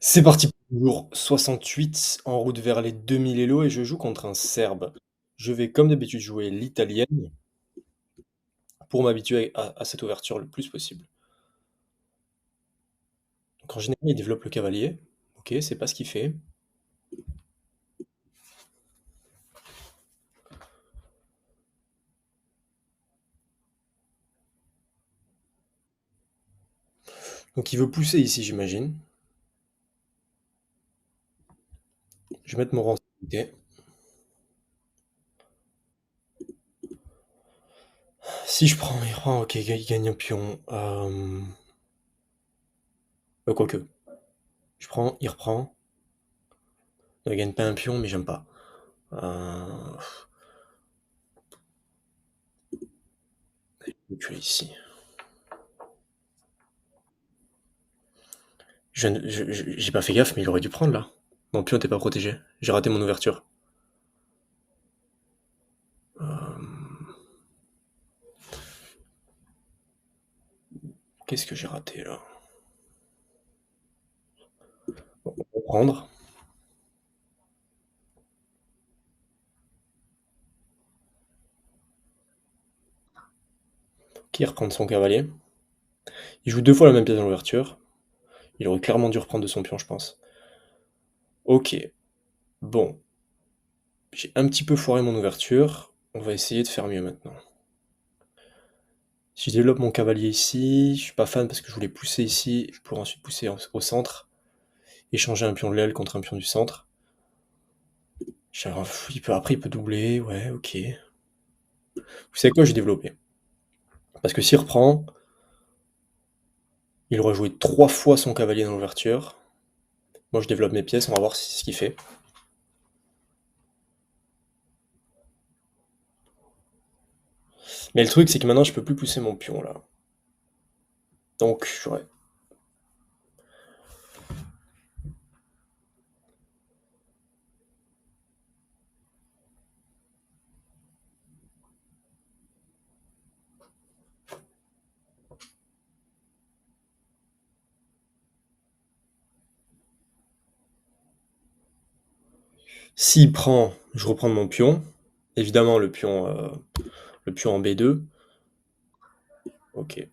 C'est parti pour le jour 68 en route vers les 2000 Elo et je joue contre un Serbe. Je vais comme d'habitude jouer l'italienne pour m'habituer à cette ouverture le plus possible. Donc en général, il développe le cavalier. Ok, c'est pas ce qu'il fait. Donc il veut pousser ici, j'imagine. Je vais mettre mon rang sécurité. Si je prends, il prend, ok, il gagne un pion. Quoique. Je prends, il reprend. Il gagne pas un pion, mais j'aime pas. Euh, tu es ici. J'ai pas fait gaffe, mais il aurait dû prendre là. Mon pion n'était pas protégé. J'ai raté mon ouverture. Qu'est-ce que j'ai raté là? Bon, on va prendre. Qui reprendre son cavalier. Il joue deux fois la même pièce dans l'ouverture. Il aurait clairement dû reprendre de son pion, je pense. Ok. Bon. J'ai un petit peu foiré mon ouverture. On va essayer de faire mieux maintenant. Si je développe mon cavalier ici, je suis pas fan parce que je voulais pousser ici. Je pourrais ensuite pousser au centre. Échanger un pion de l'aile contre un pion du centre. Après, il peut doubler. Ouais, ok. Vous savez quoi, je vais développer. Parce que s'il reprend, il aurait joué trois fois son cavalier dans l'ouverture. Moi, je développe mes pièces, on va voir ce qu'il fait. Mais le truc, c'est que maintenant, je peux plus pousser mon pion, là. Donc, ouais. S'il prend, je reprends mon pion. Évidemment, le pion en B2. Ok.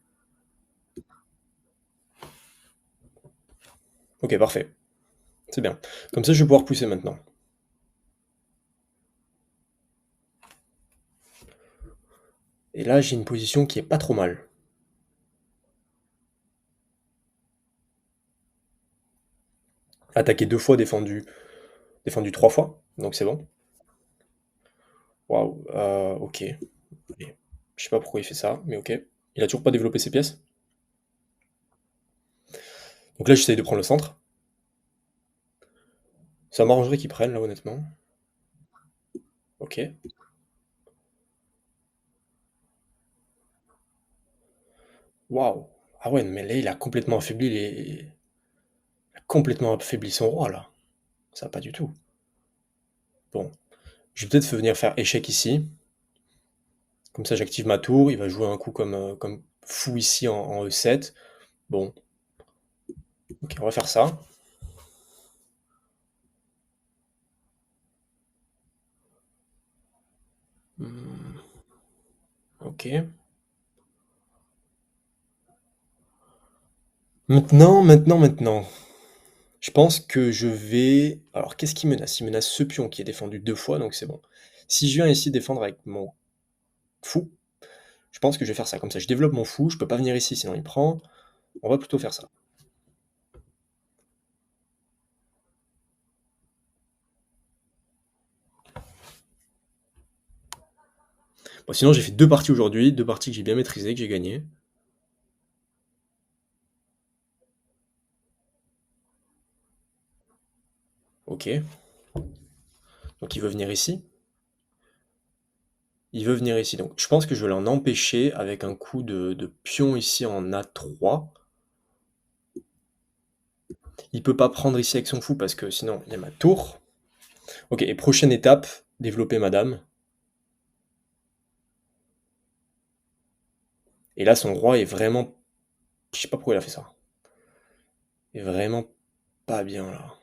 Ok, parfait. C'est bien. Comme ça, je vais pouvoir pousser maintenant. Et là, j'ai une position qui est pas trop mal. Attaqué deux fois, défendu trois fois. Donc c'est bon. Waouh. Ok. Allez. Je sais pas pourquoi il fait ça, mais ok. Il a toujours pas développé ses pièces. Donc là, j'essaye de prendre le centre. Ça m'arrangerait qu'il prenne, là, honnêtement. Ok. Waouh. Ah ouais, mais là, il a complètement affaibli complètement affaibli son roi, là. Ça va pas du tout. Bon. Je vais peut-être venir faire échec ici. Comme ça, j'active ma tour. Il va jouer un coup comme fou ici en E7. Bon, ok, on va faire ça. Hmm, ok. Maintenant. Je pense que je vais. Alors, qu'est-ce qui menace? Il menace ce pion qui est défendu deux fois, donc c'est bon. Si je viens ici défendre avec mon fou, je pense que je vais faire ça. Comme ça, je développe mon fou. Je peux pas venir ici, sinon il prend. On va plutôt faire ça. Bon, sinon, j'ai fait deux parties aujourd'hui, deux parties que j'ai bien maîtrisées, que j'ai gagnées. Ok. Donc, il veut venir ici. Il veut venir ici. Donc, je pense que je vais l'en empêcher avec un coup de pion ici en A3. Il peut pas prendre ici avec son fou parce que sinon, il y a ma tour. Ok, et prochaine étape, développer ma dame. Et là, son roi est vraiment. Je sais pas pourquoi il a fait ça. Est vraiment pas bien là.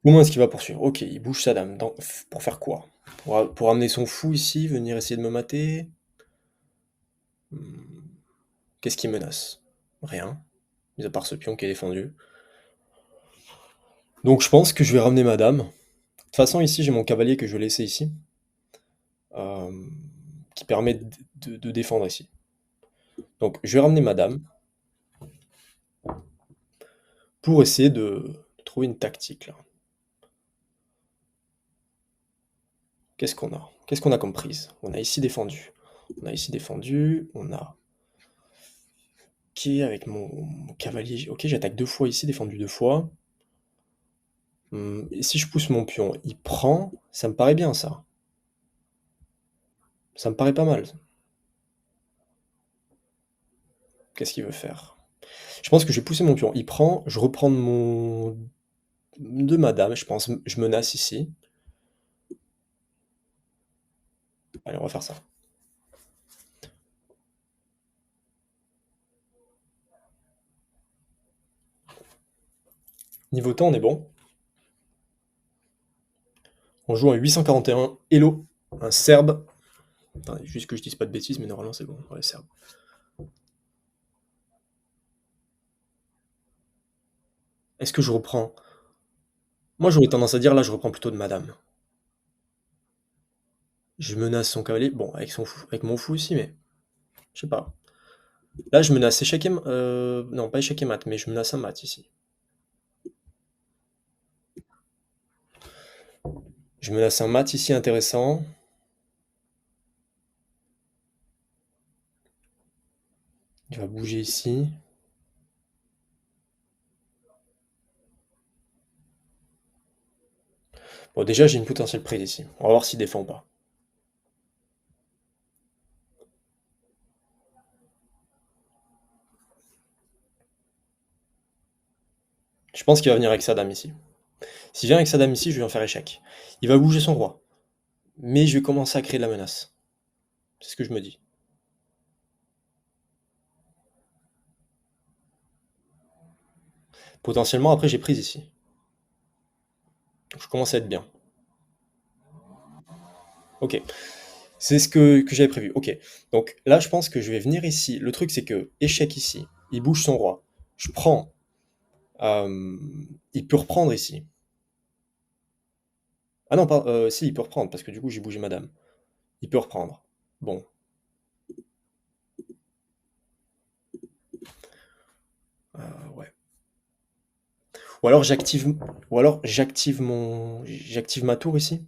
Comment est-ce qu'il va poursuivre? OK, il bouge sa dame pour faire quoi? Pour amener son fou ici, venir essayer de me mater? Mmh, qu'est-ce qui menace? Rien, mis à part ce pion qui est défendu. Donc je pense que je vais ramener ma dame. De toute façon ici j'ai mon cavalier que je vais laisser ici, hem, qui permet de défendre ici. Donc je vais ramener ma dame pour essayer de trouver une tactique là. Qu'est-ce qu'on a? Qu'est-ce qu'on a comme prise? On a ici défendu. On a ici défendu, on a OK avec mon cavalier, OK j'attaque 2 fois ici, défendu 2 fois. Et si je pousse mon pion, il prend, ça me paraît bien ça. Ça me paraît pas mal. Qu'est-ce qu'il veut faire? Je pense que je vais pousser mon pion, il prend, je reprends de ma dame, je pense, je menace ici. Allez, on va faire ça. Niveau temps, on est bon. On joue un 841 Elo, un Serbe. Attendez, juste que je dise pas de bêtises, mais normalement c'est bon. Ouais, Serbe. Est-ce que je reprends? Moi j'aurais tendance à dire là, je reprends plutôt de ma dame. Je menace son cavalier, bon, avec mon fou aussi, mais je sais pas. Là, je menace échec et non, pas échec et mat, mais je menace un mat ici. Je menace un mat ici intéressant. Il va bouger ici. Bon, déjà, j'ai une potentielle prise ici. On va voir s'il défend ou pas. Je pense qu'il va venir avec sa dame ici. S'il vient avec sa dame ici, je vais en faire échec. Il va bouger son roi. Mais je vais commencer à créer de la menace. C'est ce que je me dis. Potentiellement, après, j'ai prise ici. Donc, je commence à être bien. Ok. C'est ce que j'avais prévu. Ok. Donc là, je pense que je vais venir ici. Le truc, c'est que échec ici. Il bouge son roi. Je prends. euh, il peut reprendre ici. Ah non, pas, si, il peut reprendre, parce que du coup, j'ai bougé madame. Il peut reprendre. Bon. Ouais. Ou alors j'active ma tour ici.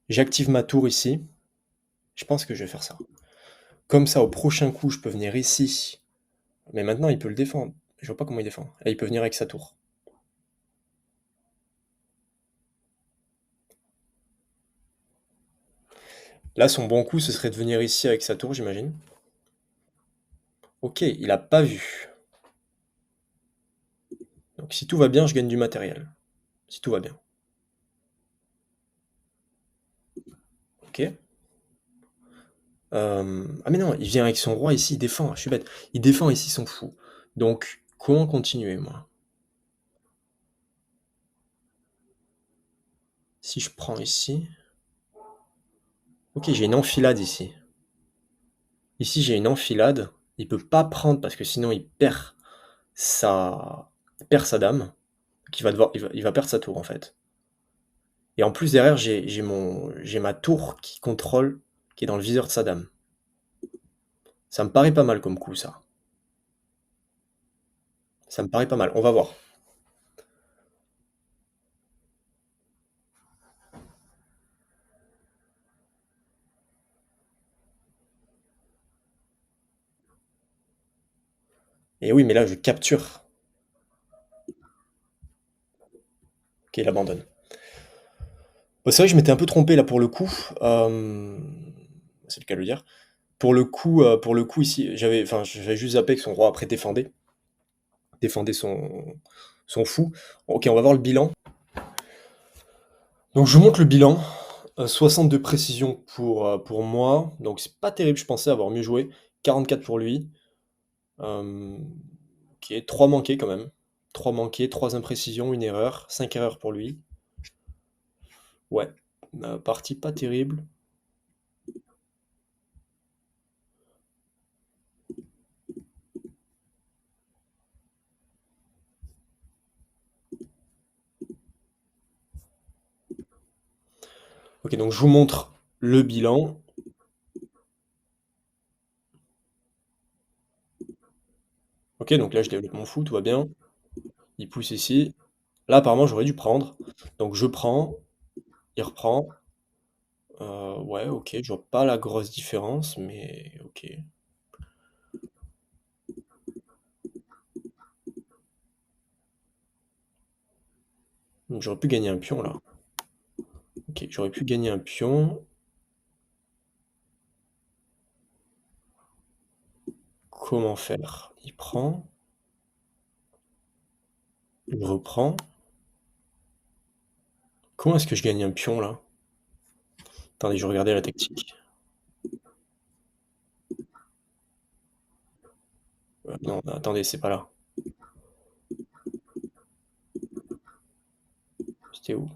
J'active ma tour ici. Je pense que je vais faire ça. Comme ça, au prochain coup, je peux venir ici. Mais maintenant, il peut le défendre. Je vois pas comment il défend. Et il peut venir avec sa tour. Là, son bon coup, ce serait de venir ici avec sa tour, j'imagine. Ok, il a pas vu. Donc si tout va bien, je gagne du matériel. Si tout va bien. Ok. Ah mais non, il vient avec son roi ici, il défend. Je suis bête. Il défend ici son fou. Donc, comment continuer, moi? Si je prends ici... Ok, j'ai une enfilade ici. Ici, j'ai une enfilade. Il peut pas prendre parce que sinon il perd sa dame. Donc il va perdre sa tour en fait. Et en plus derrière, j'ai ma tour qui contrôle, qui est dans le viseur de sa dame. Ça me paraît pas mal comme coup, ça. Ça me paraît pas mal. On va voir. Et oui, mais là, je capture. Ok, il abandonne. Bon, c'est vrai que je m'étais un peu trompé là pour le coup. C'est le cas de le dire. pour le coup ici, j'avais juste zappé que son roi après défendait son fou. OK, on va voir le bilan. Donc je monte le bilan, 62 précision pour moi, donc c'est pas terrible, je pensais avoir mieux joué. 44 pour lui, hem, OK, 3 manqués quand même. 3 manqués, 3 imprécisions, 1 erreur, 5 erreurs pour lui. Ouais, partie pas terrible. OK, donc je vous montre le bilan. OK, donc là je développe mon fou, tout va bien. Il pousse ici. Là apparemment j'aurais dû prendre, donc je prends, il reprend. Ouais, OK, je vois pas la grosse différence, mais OK. Donc j'aurais pu gagner un pion là. OK, j'aurais pu gagner un pion. Comment faire? Il prend, il reprend. Comment est-ce que je gagne un pion là? Attendez, je vais regarder la tactique. Non, attendez, c'est pas là. C'était où?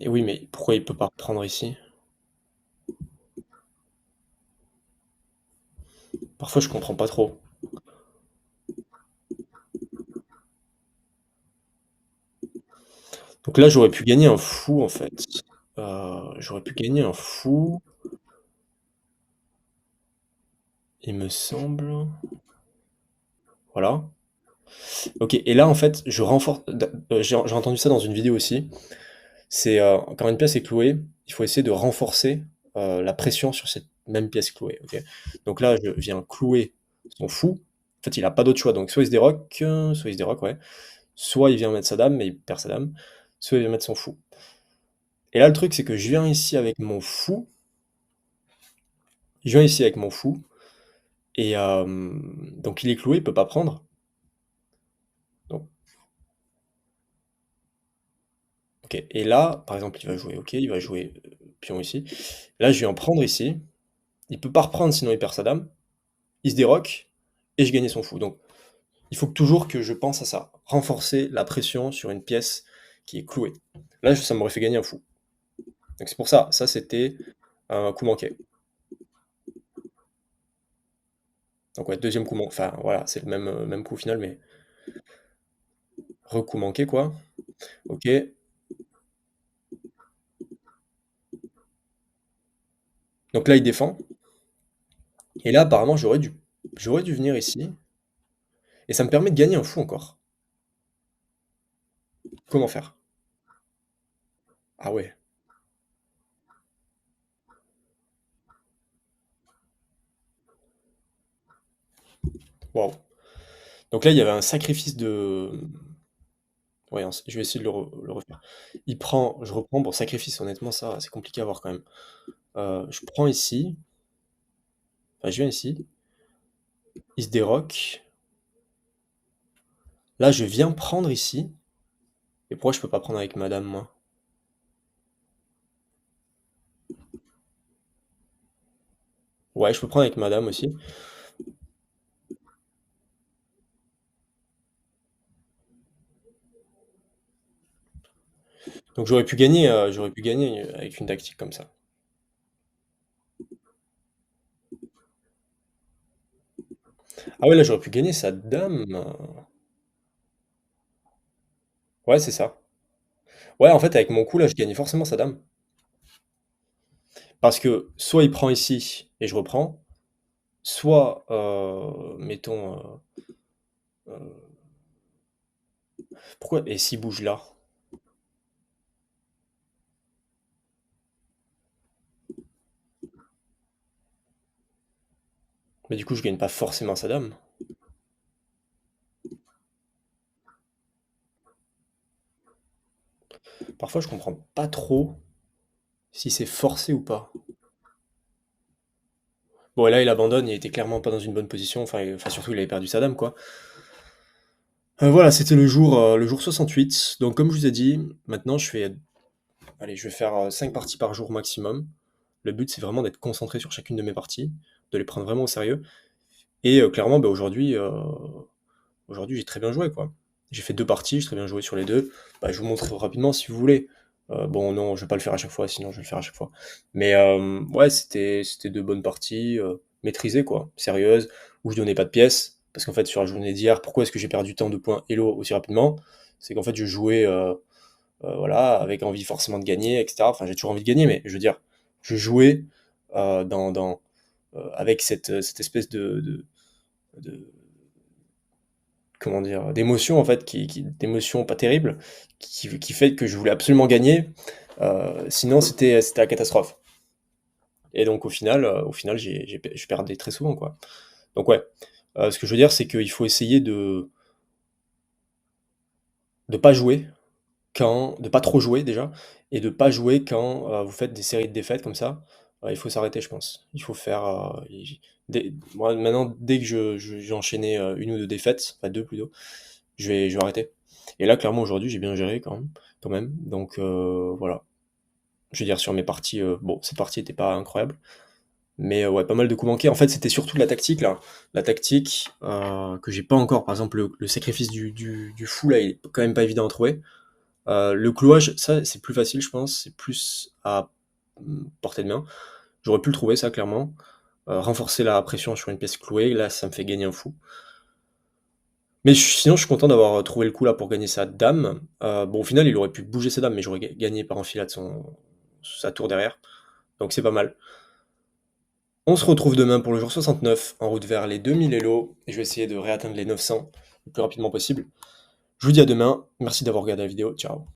Et oui, mais pourquoi il peut pas reprendre ici? Parfois je comprends pas trop. Donc là, j'aurais pu gagner un fou en fait. J'aurais pu gagner un fou, il me semble. Voilà. OK, et là en fait, je renforce j'ai entendu ça dans une vidéo aussi. C'est, quand une pièce est clouée, il faut essayer de renforcer, la pression sur cette même pièce clouée, OK? Donc là, je viens clouer son fou. En fait, il a pas d'autre choix, donc soit il se déroque, ouais, soit il vient mettre sa dame, mais il perd sa dame, soit il vient mettre son fou. Et là, le truc, c'est que je viens ici avec mon fou et donc il est cloué, il peut pas prendre. Donc OK, et là, par exemple, il va jouer OK, il va jouer, pion ici. Là, je viens prendre ici, il peut pas reprendre sinon il perd sa dame. Il se déroque et je gagnais son fou. Donc, il faut toujours que je pense à ça, renforcer la pression sur une pièce qui est clouée. Là, ça m'aurait fait gagner un fou. Donc c'est pour ça, ça c'était un coup manqué. Donc ouais, deuxième coup manqué. Enfin voilà, c'est le même coup au final, mais re-coup manqué quoi. Ok. Donc là, il défend. Et là, apparemment, j'aurais dû venir ici. Et ça me permet de gagner un fou encore. Comment faire? Ah ouais, waouh. Donc là, il y avait un sacrifice de. Ouais, je vais essayer de le refaire. Il prend, je reprends. Bon, sacrifice, honnêtement, ça, c'est compliqué à voir quand même. Je prends ici. Enfin, je viens ici. Il se déroque. Là, je viens prendre ici. Et pourquoi je peux pas prendre avec madame, moi? Ouais, je peux prendre avec madame aussi. Donc j'aurais pu gagner avec une tactique comme ça. Ah ouais, là, j'aurais pu gagner sa dame. Ouais, c'est ça. Ouais, en fait, avec mon coup, là, je gagnais forcément sa dame. Parce que soit il prend ici et je reprends, soit, mettons, pourquoi? Et s'il bouge là? Mais du coup, je gagne pas forcément sa dame. Parfois, je comprends pas trop si c'est forcé ou pas. Bon, et là, il abandonne, il était clairement pas dans une bonne position, enfin surtout, il avait perdu sa dame, quoi. Voilà, c'était le jour 68. Donc, comme je vous ai dit, maintenant, allez, je vais faire 5 parties par jour maximum. Le but, c'est vraiment d'être concentré sur chacune de mes parties, de les prendre vraiment au sérieux. Et clairement, bah, aujourd'hui, j'ai très bien joué, quoi. J'ai fait 2 parties, j'ai très bien joué sur les 2. Bah, je vous montre rapidement si vous voulez. Bon, non, je vais pas le faire à chaque fois, sinon je vais le faire à chaque fois. Mais ouais, c'était 2 bonnes parties, maîtrisées, quoi, sérieuses, où je donnais pas de pièces. Parce qu'en fait, sur la journée d'hier, pourquoi est-ce que j'ai perdu tant de points Elo aussi rapidement? C'est qu'en fait, je jouais, voilà, avec envie forcément de gagner, etc. Enfin, j'ai toujours envie de gagner, mais je veux dire, je jouais avec cette espèce de comment dire, d'émotion en fait, d'émotion pas terrible, qui fait que je voulais absolument gagner. Sinon, c'était la catastrophe. Et donc au final, je perdais très souvent, quoi. Donc ouais, ce que je veux dire, c'est qu'il faut essayer de pas jouer de pas trop jouer déjà, et de pas jouer quand vous faites des séries de défaites comme ça. Il faut s'arrêter, je pense. Il faut faire. Moi, maintenant, dès que j'ai enchaîné une ou deux défaites, enfin deux plutôt, je vais arrêter. Et là, clairement, aujourd'hui, j'ai bien géré quand même. Quand même. Donc voilà. Je veux dire, sur mes parties, bon, cette partie n'était pas incroyable. Mais ouais, pas mal de coups manqués. En fait, c'était surtout de la tactique, là. La tactique que j'ai pas encore. Par exemple, le sacrifice du fou, là, il est quand même pas évident à trouver. Le clouage, ça, c'est plus facile, je pense. C'est plus à portée de main. J'aurais pu le trouver, ça, clairement. Renforcer la pression sur une pièce clouée, là, ça me fait gagner un fou. Mais sinon, je suis content d'avoir trouvé le coup là pour gagner sa dame. Bon, au final, il aurait pu bouger sa dame, mais j'aurais gagné par enfilade sa tour derrière. Donc c'est pas mal. On se retrouve demain pour le jour 69, en route vers les 2000 Elo. Et je vais essayer de réatteindre les 900 le plus rapidement possible. Je vous dis à demain. Merci d'avoir regardé la vidéo. Ciao.